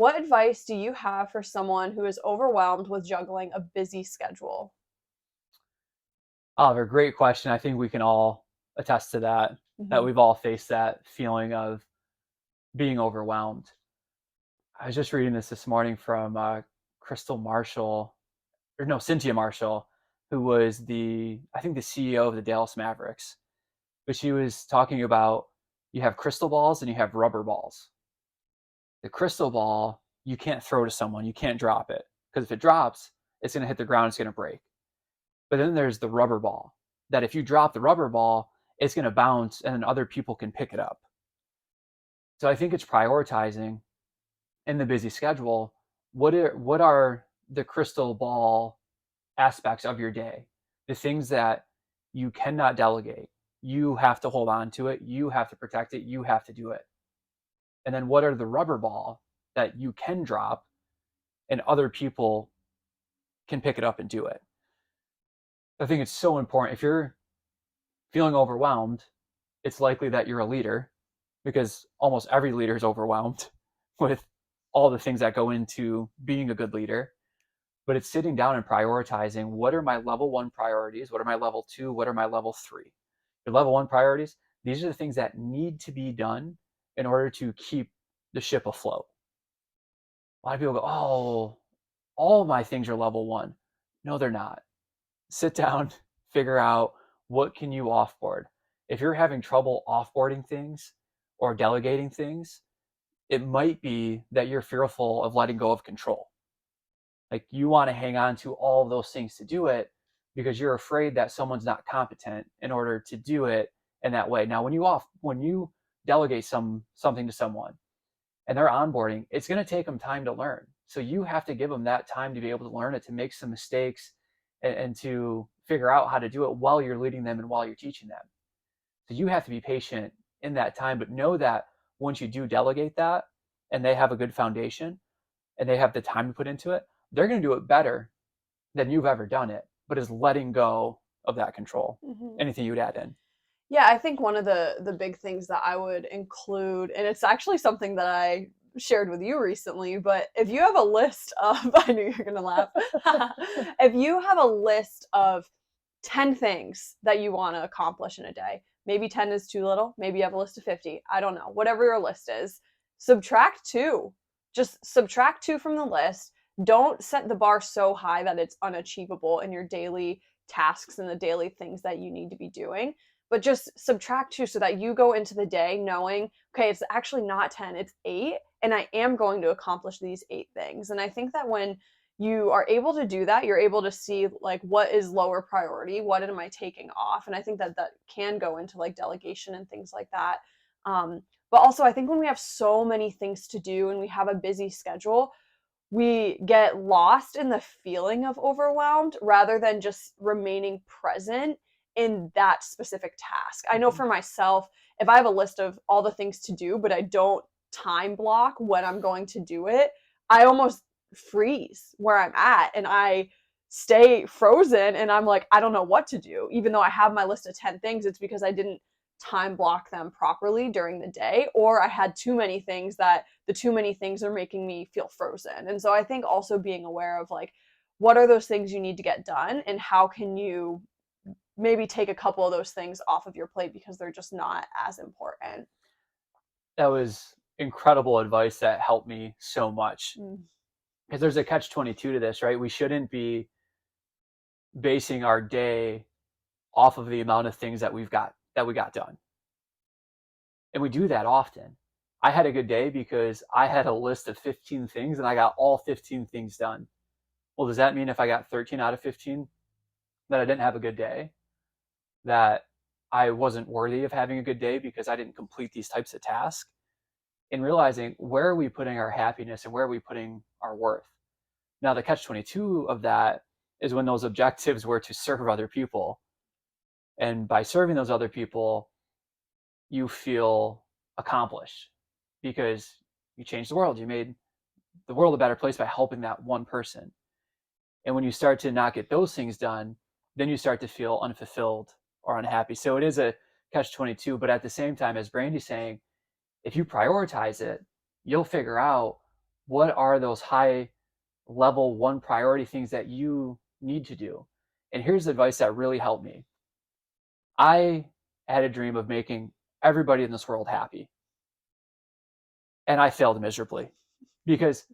What advice do you have for someone who is overwhelmed with juggling a busy schedule? Oliver, great question. I think we can all attest to that, that Mhm. we've all faced that feeling of being overwhelmed. I was just reading this morning from Crystal Marshall, or no, Cynthia Marshall, who was I think the CEO of the Dallas Mavericks. But she was talking about you have crystal balls and you have rubber balls. The crystal ball, you can't throw to someone, you can't drop it. Because if it drops, it's going to hit the ground, it's going to break. But then there's the rubber ball, that if you drop the rubber ball, it's going to bounce and then other people can pick it up. So I think it's prioritizing in the busy schedule. What are the crystal ball aspects of your day? The things that you cannot delegate. You have to hold on to it. You have to protect it. You have to do it. And then what are the rubber ball that you can drop and other people can pick it up and do it? I think it's so important. If you're feeling overwhelmed, it's likely that you're a leader because almost every leader is overwhelmed with all the things that go into being a good leader. But it's sitting down and prioritizing what are my level one priorities? What are my level two? What are my level three? Your level one priorities, these are the things that need to be done in order to keep the ship afloat. A lot of people go, oh, all my things are level one. No, they're not. Sit down, figure out what can you offboard. If you're having trouble offboarding things or delegating things, it might be that you're fearful of letting go of control. Like you want to hang on to all of those things to do it because you're afraid that someone's not competent in order to do it in that way. Now, when you delegate something to someone and they're onboarding, it's going to take them time to learn. So you have to give them that time to be able to learn it, to make some mistakes, and to figure out how to do it while you're leading them and while you're teaching them. So you have to be patient in that time, but know that once you do delegate that and they have a good foundation and they have the time to put into it, they're going to do it better than you've ever done it, but is letting go of that control. Mhm. Anything you'd add in? Yeah, I think one of the big things that I would include, and it's actually something that I shared with you recently, but if you have a list of, I knew you were gonna laugh. If you have a list of 10 things that you want to accomplish in a day, maybe 10 is too little, maybe you have a list of 50, I don't know, whatever your list is, subtract two. Just subtract two from the list. Don't set the bar so high that it's unachievable in your daily tasks and the daily things that you need to be doing, but just subtract two so that you go into the day knowing, okay, it's actually not 10, it's eight, and I am going to accomplish these eight things. And I think that when you are able to do that, you're able to see like what is lower priority, what am I taking off, and I think that that can go into like delegation and things like that. But also, I think when we have so many things to do and we have a busy schedule, we get lost in the feeling of overwhelmed rather than just remaining present in that specific task. I know Mm-hmm. for myself, if I have a list of all the things to do, but I don't time block when I'm going to do it, I almost freeze where I'm at and I stay frozen and I'm like, I don't know what to do. Even though I have my list of 10 things, it's because I didn't time block them properly during the day, or I had too many things that the too many things are making me feel frozen. And so I think also being aware of like, what are those things you need to get done and how can you maybe take a couple of those things off of your plate because they're just not as important. That was incredible advice that helped me so much Mm. because there's a catch 22 to this, right? We shouldn't be basing our day off of the amount of things that we got done. And we do that often. I had a good day because I had a list of 15 things and I got all 15 things done. Well, does that mean if I got 13 out of 15 that I didn't have a good day? That I wasn't worthy of having a good day because I didn't complete these types of tasks? And realizing where are we putting our happiness and where are we putting our worth? Now, the catch 22 of that is when those objectives were to serve other people. And by serving those other people, you feel accomplished because you changed the world. You made the world a better place by helping that one person. And when you start to not get those things done, then you start to feel unfulfilled or unhappy. So it is a catch 22. But at the same time, as Brandy's saying, if you prioritize it, you'll figure out What are those high level one priority things that you need to do? And here's advice that really helped me. I had a dream of making everybody in this world happy, and I failed miserably because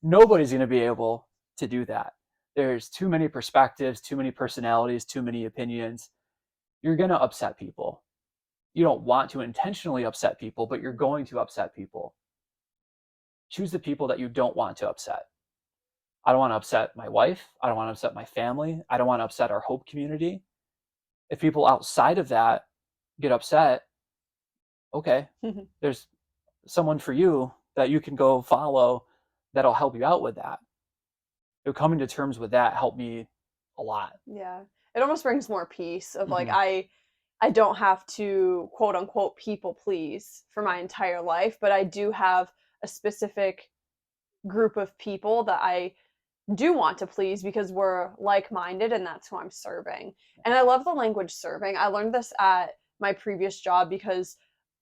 nobody's going to be able to do that. There's too many perspectives, too many personalities, too many opinions. You're going to upset people. You don't want to intentionally upset people, but you're going to upset people. Choose the people that you don't want to upset. I don't want to upset my wife. I don't want to upset my family. I don't want to upset our Hope community. If people outside of that get upset, okay, there's someone for you that you can go follow that'll help you out with that. So coming to terms with that helped me a lot. Yeah. It almost brings more peace of like Mm-hmm. I don't have to quote unquote people please for my entire life, but I do have a specific group of people that I do want to please because we're like-minded and that's who I'm serving. And I love the language serving. I learned this at my previous job because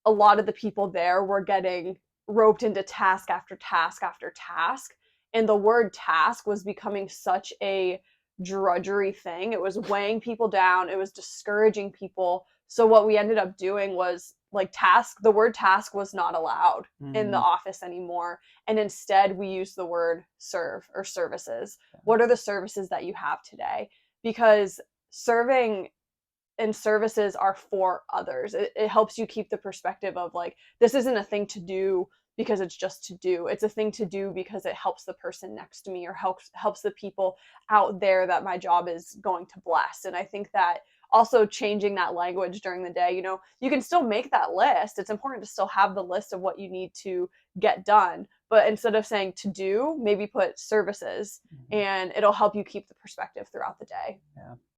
a lot of the people there were getting roped into task after task after task. And the word task was becoming such a drudgery thing. It was weighing people down, it was discouraging people. So, what we ended up doing was like the word task was not allowed in the Mm-hmm. office anymore. And instead, we use the word serve or services. What are the services that you have today? Because serving and services are for others. It helps you keep the perspective of like, this isn't a thing to do because it's just to do. It's a thing to do because it helps the person next to me or helps the people out there that my job is going to bless. And I think that also changing that language during the day, you can still make that list. It's important to still have the list of what you need to get done. But instead of saying to do, maybe put services Mm-hmm. and it'll help you keep the perspective throughout the day. Yeah.